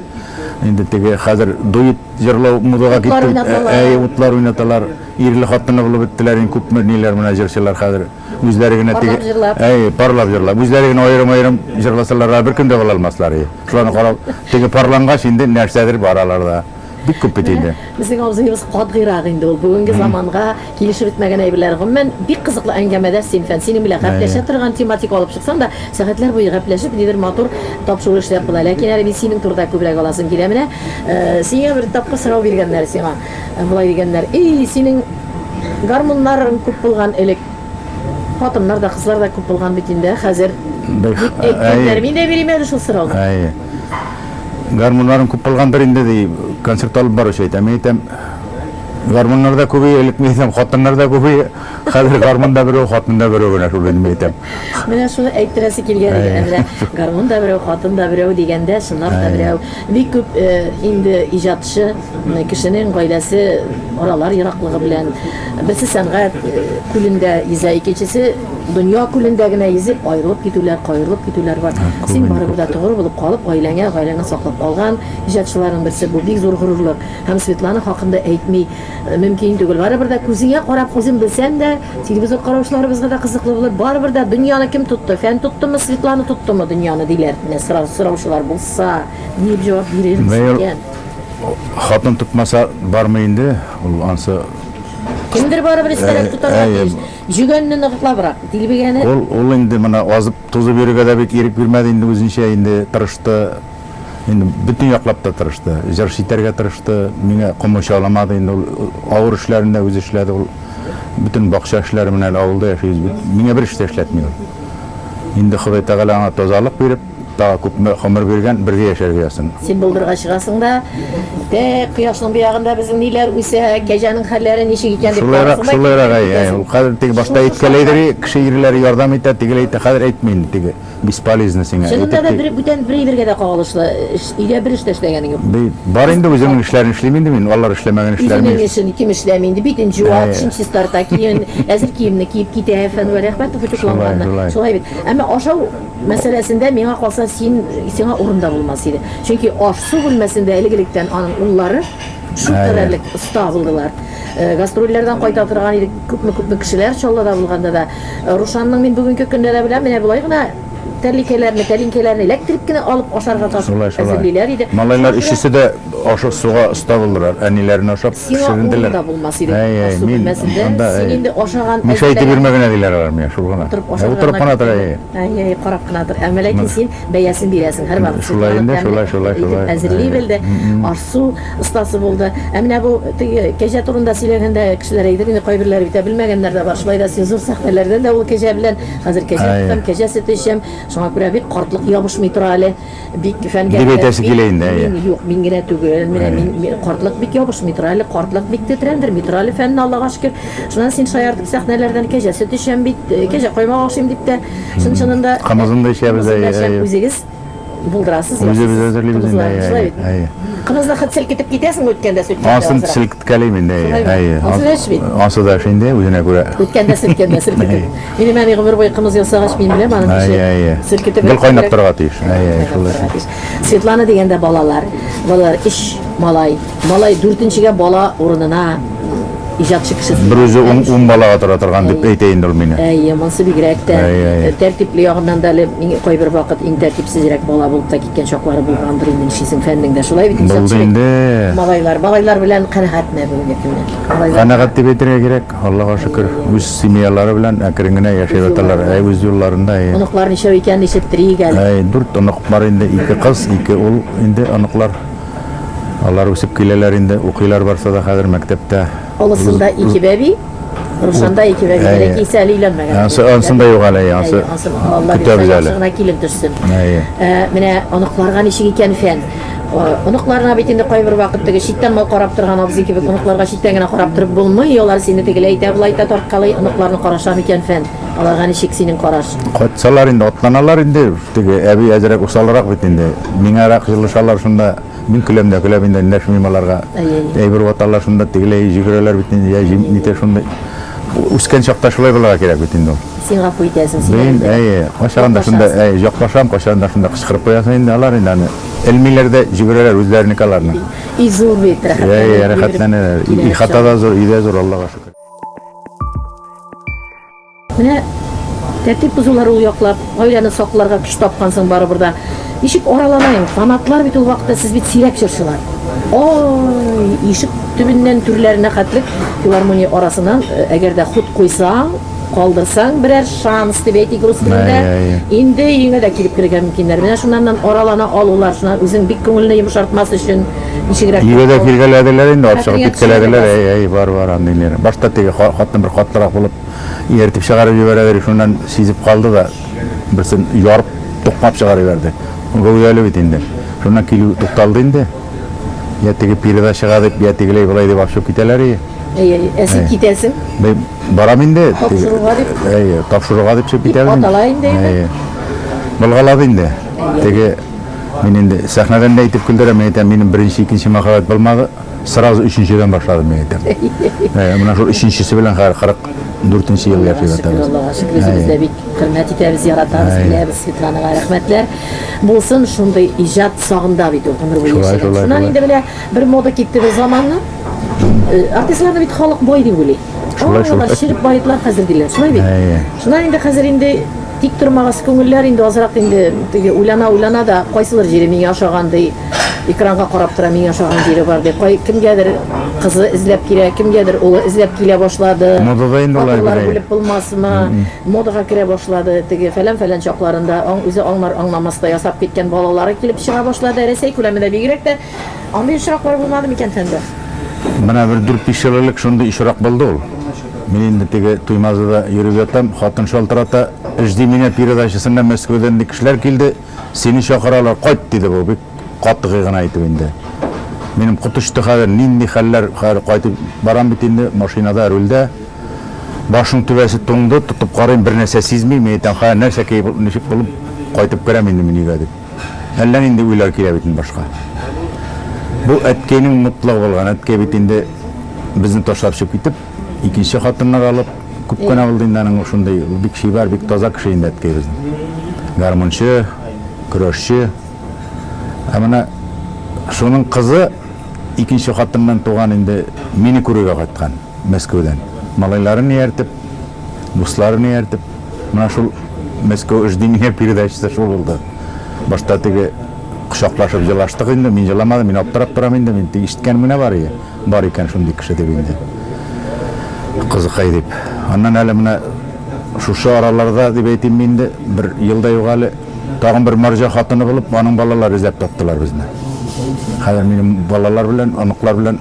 S3: Инде теге хәзер дует җырлау модага
S2: Утлар
S3: китте.
S2: уйнаталар.
S3: Утлар уйнаталар. Ирле хатыны булып беттеләр, күпме ниләр менә җырчылар хәзер. Үзләре генә
S2: Парлап җырлап.
S3: парлап җырлап. Үзләре генә аерым җырласалар, бер көндә була алмаслар. Шуларны карап, теге парлангач инде нәрсәдер бар аларда. Бик күп бит инде.
S2: Безнең абзыебыз катгыйрак инде ул. Бүгенге заманга килешеп бетмәгән әйберләр. Гомумән бик кызыклы әңгәмәдә синең белән гәпләшә торган тематик алып чыксаң да, сәгатьләр буе гәпләшеп нидер матур тапшыру эшләп була. Ләкин әле мин синең турыда күбрәк аласым килә менә. Сиңа бер тапкыр сорау биргәннәр сиңа. Булай дигәннәр. Синең гармуннарың күп булган элек. Хатыннар да, кызлар да күп булган бит инде. Хәзер әйткәннәр. Мин дә бирмәде шул сорауны.
S3: Гармуннарым күп булгандыр инде ди, концерт алып баручы әйтәм. Мен әйтәм, гармуннар да күбәйә, элек мен әйтәм, хатыннар да күбәйә. Хәзер гармунда берәү, хатында берәү генә шул инде әйтәм.
S2: Менә шуны әйттерәсе килгән иде. Менә гармун да берәү, хатын да берәү дигәндә, шунлар да берәү. Бик күп инде иҗатчы кешенең гаиләсе аралар ераклыгы белән берсе сәнгать күлендә йөзә, икенчесе дөнья күлендә генә йөзеп, аерылып китүләр бар. Син барыбер дә тугры булып калып, гаиләңә саклап калган иҗатчыларның берсе бу бик зур горурлык. Һәм Светлана хакында әйтми мөмкин түгел. Барыбер дә күзеңә карап, үзем белсәм дә, телевизор караучыларыбызга да кызыклы булыр. Барыбер дә дөньяны кем тотты? Фән тоттымы, Светлана тоттымы дөньяны диләр. Сораучылар булса, дип җавап бирерсез икән.
S3: Хатын тотмаса бармы инде? Ул ансы
S2: Кемдер барыбер истәрәк тотарга тиеш. Жүгәнне ныгытлабрак, дилбегәне.
S3: Ул инде моны азып тузып йөрергә дә бик ирек бирмәде инде үзенчә инде тырышты. Инде бүтән яклап та тырышты. Җыр итәргә тырышты. Миңа комача аламады инде авыр эшләрендә үзе эшләде ул. Бүтән бакча эшләре менән авылда яшибез. Миңа бер эш тә эшләтми ул. Инде Ходай Тәгалә аңа тазалык биреп, та күпме гомер биргән, бергә яшәргә ясын.
S2: Син булдырга чыгасың да, кояшның биягында безнең ниләр үсә, кәҗәнең хәлләре ничек икән дип
S3: Шулайрак, ул хәзер теге башта әйткәләйдер, кеше ирләре ярдәм итә, тегеләй итә, хәзер әйтми инде теге бесполезно сиңа.
S2: Шунда да бүтән бер әйбергә дә кагылышлы, өйдә бер эш тә эшләгәнең юк.
S3: Бар инде үземнең эшләрне эшлим инде мин, алар эшләмәгән эшләрне.
S2: Үзенең эшен ким эшләми инде, бит инҗуат, шинчи старта киен, әзер киемне киеп китә, фән вә рәхмәт футукланган. Шулай бит. Әмма ашау мәсьәләсендә миңа калса сиңа урында булмас иде. Чөнки аш-су бүлмәсендә элек-электән аның уллары шул кадәрлек оста булдылар. Гастрольләрдән кайта торган иде күпме кешеләр Чаллыда булганда да. Рушанның мин бүгенге көндә дә беләм, менә булай гына тәлинкәләрне эләктереп кенә алып ашарга әзерлиләр иде.
S3: Малайлар ишесе дә ашып суга оста булдылар. Әниләрне ашап пешерделәр.
S2: Сиңа булмас иде. Аш-су бүлмәсендә син инде ашаган
S3: мишәйтеп бирмәгән диләр алар миңа шул гына. Утырып кына тора.
S2: Карап кына тор. Әмма ләкин син бәясен бирәсең һәр вакыт.
S3: Шулай инде, шулай.
S2: Әзерли белде. Аш-су остасы булды. Менә бу кәҗә турында сөйләгәндә кешеләр әйтер инде, кайберләр бит белмәгәннәр дә бар. Шулай да син зур сәхнәләрдән дә ул кәҗә белән хәзер кәҗә сөте эчәм. Шуңа күрә бик картлык ябышмый тора әле. Бик фәнгә.
S3: Дип әйтәсе килә инде.
S2: Юк, мин генә түгел. Мин картлык бик ябышмый тора әле. Картлык бик тетрәндерми тора әле. Фәнне Аллага шөкер. Шуннан син шаяртып сәхнәләрдән кәҗә сөте эчәм бит, кәҗә каймак ашыйм дип тә чын-чынында
S3: камазында эчәбез.
S2: Үзегез булдырасыз.
S3: Үзебез әзерлибез инде.
S2: Кымызны хат селкетеп китәсең үткәндә сөткәндә.
S3: Асын селкеткәлим инде. Асы да инде үзенә күрә.
S2: Үткәндә селкетеп. Минем әни гомер буе кымыз ясагач мин беләм аның селкетеп.
S3: Гел кайнап торга тиеш.
S2: Светлана дигәндә балалар 3 малай 4нчегә бала урынына иҗатчы кеше.
S3: Бер үзе 10 балага тора торган дип әйтә инде ул мине.
S2: Монсы бигрәк тә тәртипле ягыннан да мин кайбер вакыт иң тәртипсезрәк бала булып та киткән чаклары булгандыр инде шисең фәннеңдә. Шулай бит инде. Малайлар белән канәгатьме бүгенге көндә.
S3: Канәгать дип әйтергә кирәк. Аллага шөкер. Үз семьялары белән әкрен генә яшәп яталар. Үз юлларында.
S2: Оныклар ничә икән ишеттерик әле.
S3: 4 онук бар инде, 2 кыз, 2 ул инде оныклар. Алар үсеп киләләр инде, укыйлар барса да хәзер мәктәптә.
S2: Алысында 2 бәби, Рушанда 2 бәби, икесе әле өйләнмәгән.
S3: Ансында юк әле, ансы.
S2: Көтәбез әле. Шуңа килеп төшсен. Менә оныкларга ничек икән фән? Оныкларына бит инде кайбер вакыт теге читтән мал карап торган абзый кебек оныкларга читтән генә карап торып булмый. Алар сине тегеләй әйтә, булай әйтә тарткалый, оныкларны карашам икән фән. Аларга ничек синең караш?
S3: Кайтсалар инде, атланалар инде. Теге әби әзрәк усалрак бит инде. Миңарак җылышалар шунда. Мин көләм инде дәшмим аларга. Әйбер ваталар шунда тегеләй җигерәләр бит инде. Я нитә шунда үскән чакта шулай булырга кирәк бит инде ул.
S2: Син гафу итәсең,
S3: Мен,
S2: син.
S3: кашаганда шунда, яклашам, кашаганда шунда кычкырып куясың инде алар инде аны. Элмиләрдә җигерәләр үзләренекаларны.
S2: Изур бит
S3: Рәхәтләнәләр. Ихата да зур, өйдә зур, Аллага шөкер.
S2: Менә тәртип бозулар ул яклап, гаиләне сакларга көч тапкансың барыбер да. Ничек араланаң? Фанатлар бит ул вакытта сез бит сирәк җырчылар. Ой, ишек төбеннән түрләренә хәтлек филармония арасыннан әгәр дә хут куйсаң, калдырсаң берәр шанс дип әйтик рус телендә. Инде өеңә дә килеп кергән мөмкиннәр. Менә шуннан аралана алулар, шуннан үзең бик күңелне йомшартмас өчен ничегрәк.
S3: Өйгә дә килгәләделәр инде, чыгып киткәләделәр. Бар андыйлар. Башта теге хатын бер хатлырак булып ертип чыгарып җибәрәләр, шуннан сизеп калды да берсен ярып тукмап чыгарып җибәрде. Гәүдәле бит инде. Шуннан килү тукталды инде. Я теге пирда чыга дип, я тегеләй булай дип ашып китәләр.
S2: Син китәсең.
S3: Барам инде.
S2: Тапшыруга дип.
S3: Тапшыруга дип чыгып китәләр.
S2: Атала инде.
S3: Булгалады инде. Теге мин инде сәхнәдән дә әйтеп күлдерәм, әйтәм, минем беренче, икенче махаббат булмады. Сразу өченчедән башладым мин әйтәм. Менә шул өченчесе белән 44-нче ел яши ятабыз.
S2: Аллага шөкер, без дә бик хөрмәт итәбез, яратабыз, беләбез Светланага рәхмәтләр. Булсын шундый иҗат сагында бит ул гомер буе яшәгән. Шуннан инде белә бер мода китте бер заманны. Артистларны бит халык бай дип уйлый. Шулай ширк байлар хәзер диләр. Шулай бит. Шуннан инде хәзер инде тик тормагас күңелләр инде азрак инде теге уйлана да кайсылар җире мин яшагандай экранга карап тора, мин яшаган җире бар дип. Кемгәдер кызы эзләп килә, кемгәдер улы эзләп килә башлады.
S3: Модада инде
S2: алар белеп булмасмы? Модага керә башлады. Теге фәлән чакларында үзе аңламаста ясап киткән балалары килеп чыга башлады. Рәсәй күләмендә бигрәк тә андый очраклар булмады микән фәндә?
S3: Менә бер 4-5 ел элек шундый очрак булды ул. Мин инде теге Туймазыда йөреп ятам, хатын шалтырата, "Жди меня передачасыннан Мәскәүдән кешеләр килде, сине чакыралар, кайт" диде бу. Бик катгый гына әйтеп инде. Минем кутышты хәзер нинди хәлләр, кайтып барам бит инде машинада, рульдә. Башың түбәсе туңды, тотып карыйм, бер нәрсә сизмим, әйтәм, нәрсә ничек булып кайтып керәм инде мин өйгә дип. Әллә нинди уйлар килә бит башка. Бу әткәйнең мутлыгы булган. Әткәй бит инде безне ташлап чыгып китеп, икенче хатыннар алып, күп кенә булды инде аның шундай бик шибар, бик таза кеше инде әткәй безнең. Гармончы, көрәшче. Менә шуның кызы икенче хатыннан туган инде мине күрергә кайткан Мәскәүдән. Малайларын ияртеп, дусларын ияртеп, менә шул Мәскәү жди меня передачасы шул булды. Башта теге кочаклашып җылаштык инде, мин җыламадым, мин аптырап торам инде, мин ишеткән менә бар икән шундый кеше дип инде. Кызыкай дип. Аннан әле менә шушы араларда дип әйтим инде, бер елда югалы тагын бер марҗа хатыны булып, аның балалары эзләп таптылар безне. Хәзер минем балалар белән, аныклар белән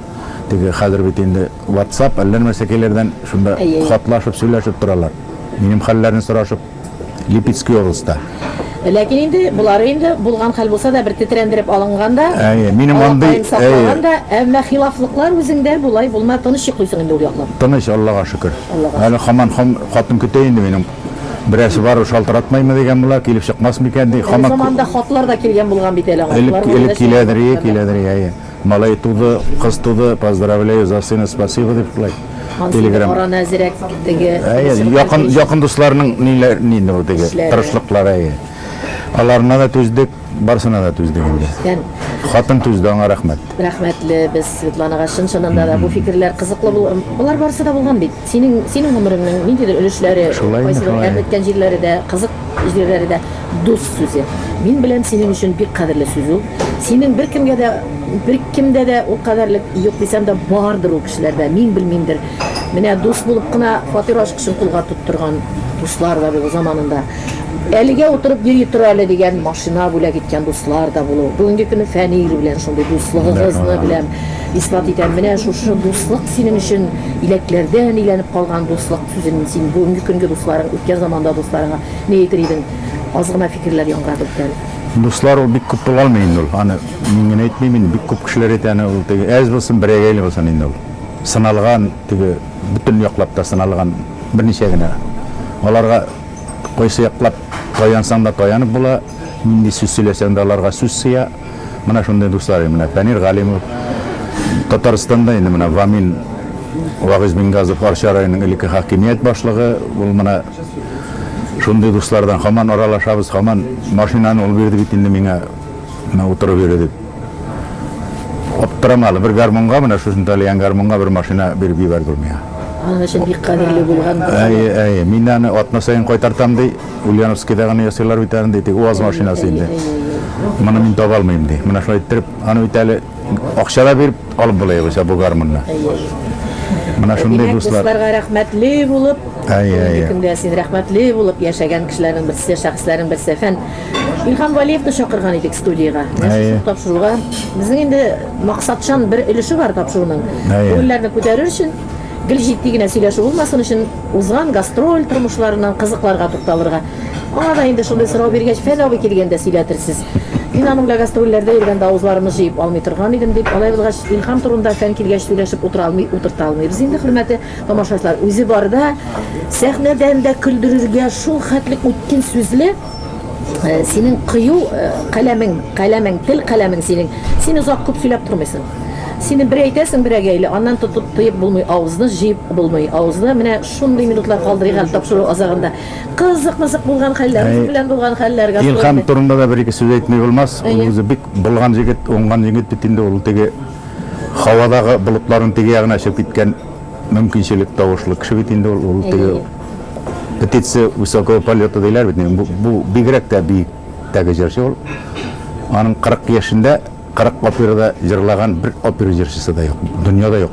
S3: теге хәзер бит инде WhatsApp, әллә мәсәкәләрдән шунда хатлашып, сөйләшеп торалар. Минем хәлләрне сорашып, Липецкий областьта.
S2: Ләкин инде булар инде булган хәл булса да бер тетрәндереп алынганда,
S3: минем андый
S2: әмма хилафлыклар үзеңдә булай булма, тыныч йоклыйсың инде ул яклап.
S3: Тыныч, Аллага шөкер. Әле һаман хатын көтә инде минем. Берәсе бар, шалтыратмаймы дигән була, килеп чыкмас микән ди.
S2: Һаман заманда хатлар да килгән булган бит әле аңлар.
S3: Элек киләдер. Малай туды, кыз туды, поздравляю за сына, спасибо дип булай. Телеграм.
S2: Ара нәзирәк теге.
S3: Якын дусларның ниләр бу теге тырышлыклары. Аларына да түздек, барсына да түздек инде. Хатын түзде, аңа рәхмәт.
S2: Рәхмәтле, без Светланага чын-чынында да бу фикерләр кызыклы булган. Булар барысы да булган бит. Синең гомереңнең ниндидер өлешләре, кайсылар әйткән җирләре дә, кызык җирләре дә дус сүзе. Мин белән синең өчен бик кадерле сүз ул. Синең бер кемдә дә ул кадерлек юк дисәм дә бардыр ул кешеләрдә. Мин белмимдер. Менә дус булып кына фатир ашкышын кулга тоттырган дуслар да бу заманында. Әлегә утырып йөри тора әле дигән машина бүләк иткән дуслар да булу. Бүгенге көне Фәнил белән шундый дуслыгыгызны беләм исбат итәм. Менә шушы дуслык синең өчен иләкләрдән иләнеп калган дуслык сүзен син бүгенге көнгә дусларың, үткән заманда дусларыңа ни әйтер идең? Аз гына фикерләр яңгырады бит. Дуслар
S3: ул бик күп булган инде ул. Аны мин генә әйтмим, бик күп кешеләр әйтә, ул теге әз булсын, берәгәйле булсын инде ул. Сыналган, теге бөтен яклап та сыналган берничә генә. Аларга койсы яклап тоянсаң да тоянып була, нинди сүз сөйләсәң дә аларга сүз сыя. Менә шундый дуслар, менә Фәнир Галимов Татарстанда инде менә Вамин Вагыз Мингазов Арча районының илеке хакимият башлыгы, ул мына шундый дуслардан хаман аралашабыз, хаман машинаны ул берди бит инде миңа утырып йөрү дип. Аптырамалы бер гармонга менә шушындай гармонга бер машина берип җибәрде ул миңа.
S2: Аның өчен бик кадерле булган.
S3: Мин аны атна сайын кайтартам ди, Ульяновскийда гына ясыйлар бит аны ди, УАЗ машинасы инде. Моны мин таба алмыйм ди. Менә шулай иттереп, аны бит әле акчада берип алып булайбыз бу гармонны. Менә шундый дуслар.
S2: Дусларга рәхмәтле булып, кемдә син рәхмәтле булып яшәгән кешеләрнең берсе, шәхесләрнең берсе фән. Илһам Валиевны чакырган идек студиягә. Тапшыруга. Безнең инде максатчан бер өлеше бар тапшыруның. Уйларны күтәрер өчен гел җитди генә сөйләшү булмасын өчен узган гастроль тормышларынан кызыкларга тукталырга. Аңа да инде шундый сорау биргәч, фән абый килгәндә сөйләтерсез. Мин аның белән гастрольләрдә йөргәндә авызларымны җыеп алмый торган идем дип, алай булгач Илһам турында фән килгәч сөйләшеп утырта алмыйбыз. Инде хөрмәтле тамашачылар, үзе барда сәхнәдән дә көлдерергә шул хәтлек үткен сүзле синең кыю каләмең, тел каләмең синең. Син озак күп сөйләп тормыйсың. Сине бер әйтәсең, бер әгәйле, аннан тотып тыеп булмый, авызны җыеп булмый. Авызны менә шундый минутлар калдырыйк әле тапшыру азагында. Кызык булган хәлләр, белән булган хәлләргә.
S3: Илһам турында да бер-ике сүз әйтмәй булмас. Ул үзе бик булган җегет, уңган җегет бит инде ул теге һавадагы болытларның теге ягына чыгып киткән мөмкинчелек тавышлы кеше бит инде ул теге птица высокого полета диләр бит. Бу бигрәк тә биектәге җырчы ул. Аның 40 яшендә 40 операда җырлаган бер опера җырчысы да юк, дөньяда юк.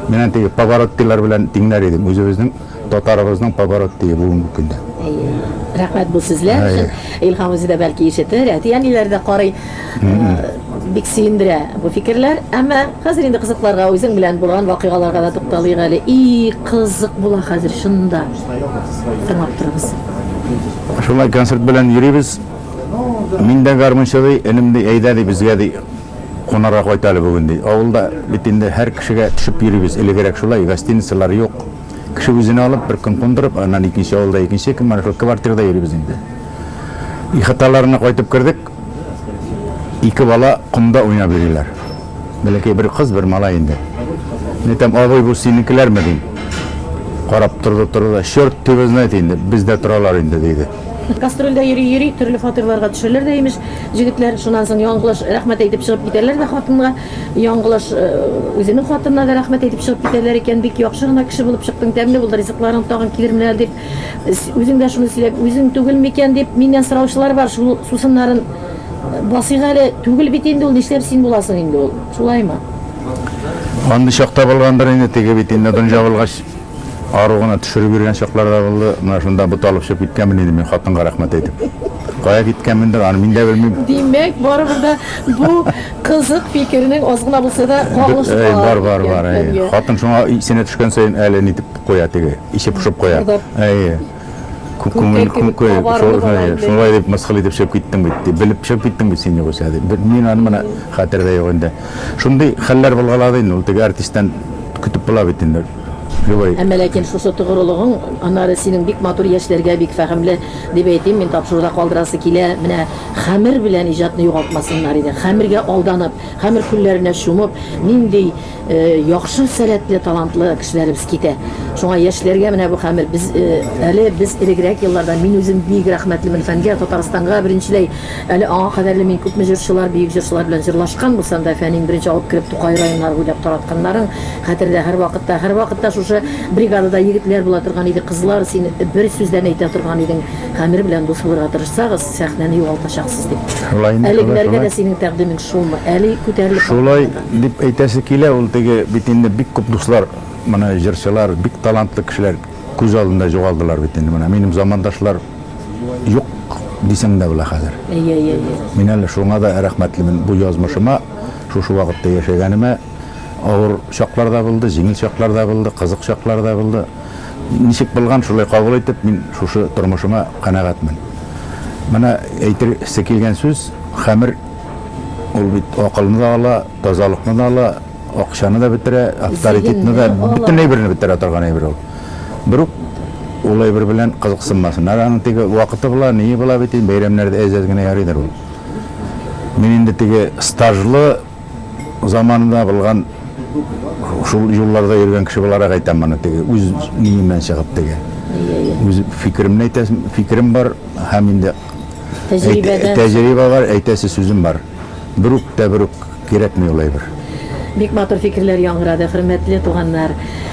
S3: Мен теге Павароттилар белән тиңнәр идем. Үзебезнең татарыбызның Паваротти бүгенге көндә.
S2: Рәхмәт бу сүзләр өчен. Илһам үзе дә бәлки ишетер, әти-әниләрдә карый. Бик сөендерә бу фикерләр, әмма хәзер инде кызыкларга үзең белән булган вакыйгаларга да тукталыйк әле. И кызык була хәзер шунда. Тыңлап торабыз.
S3: Шулай концерт белән йөрибез. Мин дә гармончы, энем дә әйдә ди безгә ди. Конарга кайталы бүген ди. Авылда бит инде һәр кешегә төшеп йөрибез. Элегрәк шулай гостиницалар юк. Кеше үзенә алып бер көн кундырып, аннан икенче авылда икенче көн менә шул квартирада йөрибез инде. Ихаталарына кайтып кердек. Ике бала кумда уйнап йөриләр. Бәләкәй бер кыз, бер малай инде. Нитәм абый бу синекеләрме дим. Карап торды, шорт төбезенә инде. Бездә торалар инде диде.
S2: Гастрольдә йөри, төрле фатирларга төшәләр дә имеш. Җегетләр шуннан соң яңгылыш рәхмәт әйтеп чыгып китәләр дә хатынга. Яңгылыш үзенең хатынына да рәхмәт әйтеп чыгып китәләр икән. Бик яхшы гына кеше булып чыктың, тәмле булды, ризыкларың тагын килерменә дип. Үзең дә шуны сөйләп, үзең түгелме икән дип миннән сораучылар бар. Шул сусыннарын басыйга әле түгел бит инде ул, нишләп син буласың инде ул? Шулаймы?
S3: Андый чакта булгандыр инде, теге бит инде дөнья булгач арыгына төшереп йөргән чаклар да булды. Менә шунда буталып чыгып киткәнмен инде мин хатынга рәхмәт әйтеп. Кая киткәнмендер, аны мин дә белмим.
S2: Димәк, барыбер да бу кызык фикернең аз гына булса да кагылышы
S3: бар. Хатын шуңа исенә төшкән саен әле нитеп куя теге, ише пушып куя. Шулай дип мыскыл итеп чыгып киттем бит. Белеп чыгып киттем бит син югыйсә дип. Мин аны менә хәтердә юк инде. Шундый хәлләр булгалады инде. Ул теге артисттан көтеп була бит инде.
S2: Әмма ләкин шушы тугрылыгың, аннары синең бик матур яшьләргә бик фәһемле дип әйтим, мин тапшыруда калдырасы килә. Менә хәмер белән иҗатны югалтмасыннар иде. Хәмергә алданып, хәмер күлләренә чумып, нинди яхшы сәләтле, талантлы кешеләребез китә. Шуңа яшьләргә менә бу хәмер без элегрәк елларда мин үзем бик рәхмәтлемен фәнгә, Татарстанга беренчеләй әле аңа кадәрле мин күпме җырчылар, бик җырчылар белән җырлашкан булсам да, фәнин беренче алып кирип Тукай районнары буйлап таратканнарын хәтердә һәр вакытта шушы бригадада егетләр була торган иде, кызлар, син бер сүздән әйтә торган идең, хәмер белән дус булырга тырышсагыз, сәхнәне югалтачаксыз дип. Әлегеләргә дә синең тәкъдимең шулмы? Әле күтәрелеп
S3: шулай дип әйтәсе килә, ул теге бит инде бик күп дуслар, менә җырчылар, бик талантлы кешеләр күз алдында югалдылар бит инде. Менә минем замандашлар юк дисәң дә була хәзер. Мин әле шуңа да рәхмәтлемен бу язмышыма, шушы вакытта яшәгәнемә. Авыр чаклар да булды, җиңел чаклар да булды, кызык чаклар да булды. Ничек булган, шулай кабул итеп, мин шушы тормышыма канәгатьмен. Менә әйтергә килгән сүз, хәмер ул бит акылны да ала, тазалыкны да ала, акчаны да бетерә, авторитетны да, бүтән әйберне бетерә торган әйбер ул. Бер ул әйбер белән кызыксынмасын. Аның теге вакыты була, ние була бит, бәйрәмнәрдә әзәз генә ярыйдыр ул. Мин инде теге стажлы заманында булган шул юлларда йөргән кеше буларак әйтәм моны теге үз ниемнән чыгып теге. Үз фикеремне әйтәм, фикерем бар һәм инде тәҗрибә бар, әйтәсе сүзем бар. Бер үк кирәкми улай бер.
S2: Бик матур фикерләр яңгырады, хөрмәтле туганнар.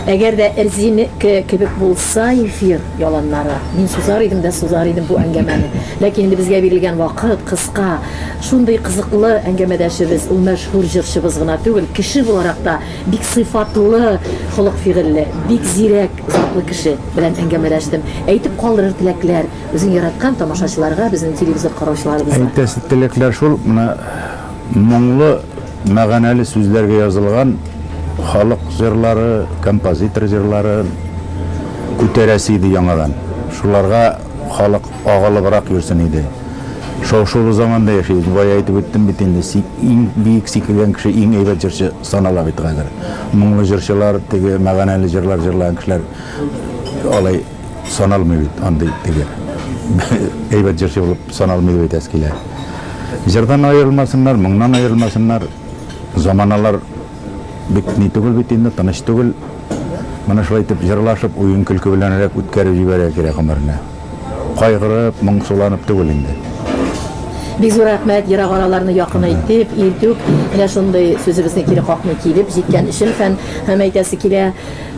S2: Әгәр дә әрзинеке кебек булса эфир яланнары, мин сузар идем бу әңгәмәне. Ләкин инде безгә бирелгән вакыт кыска. Шундый кызыклы әңгәмәдәшебез, ул мәшһүр җырчыбыз гына түгел, кеше буларак та бик сыйфатлы, холык-фигыльле, бик зирәк затлы кеше белән әңгәмәләштем. Әйтеп калдырыр теләкләр, үзең яраткан тамашачыларга, безнең телевизор караучыларыбызга.
S3: Әйтәсе теләкләр шул, менә моңлы мәгънәле сүзләргә язылган халык җырлары, композитор җырлары күтәрәсе иде яңадан. Шуларга халык агылыбрак йөрсен иде. Шул заманда яшәйбез. Бая әйтеп үттем бит инде, иң бик сикергән кеше, иң әйбәт җырчы санала бит хәзер. Моңлы җырчылар, теге мәгънәле җырлар җырлаган кешеләр алай саналмый бит, андый теге. Әйбәт җырчы булып саналмый бит әскиләр. Җырдан аерылмасыннар, моңнан аерылмасыннар. Заманалар бик ни түгел бит инде, тыныч түгел. Менә шулай итеп җырлашып, уен көлке белән үткәреп җибәрә кирәк гомерне. Кайгырып, моңсуланып түгел инде.
S2: Бик зур рәхмәт, ерак араларны якын итеп, илтүк, менә шундый сүзебезне кире какмый килеп җиткән өчен һәм әйтәсе килә,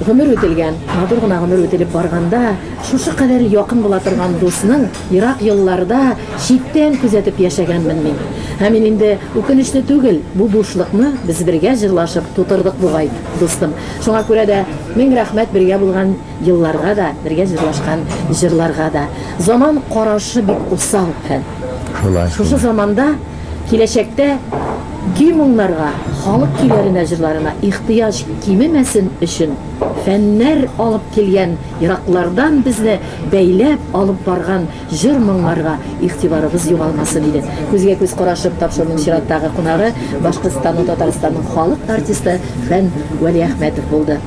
S2: гомер үтелгән, матур гына гомер үтелеп барганда, шушы кадәр якын була торган дусның ерак елларда читтән күзәтеп яшәгәнмен мин. Һәм инде үкенечле түгел, бу бушлыкны без бергә җырлашып тутырдык бугай, дустым. Шуңа күрә дә мең рәхмәт бергә булган елларга да, бергә җырлашкан җырларга да. Заман карашы бик усал һәм шушы заманда киләчәктә көй-моңнарга, халык көйләренә, җырларына ихтыяҗ кимемәсен өчен фәннәр алып килгән ераклардан безне бәйләп алып барган җыр-моңнарга игътибарыбыз югалмасын иде. Күзгә күз карашып тапшыруның чираттагы кунагы Башкортстанның, Татарстанның халык артисты Фән Вәли Әхмәтов булды.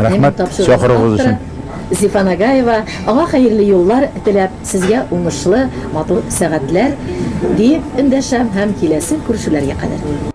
S3: Рәхмәт, чакыруыгыз өчен.
S2: Зифа Нагаева, аңа хәерле юллар теләп, сезгә уңышлы, матур сәгатьләр дип эндәшәм һәм киләсе күрешүләргә кадәр.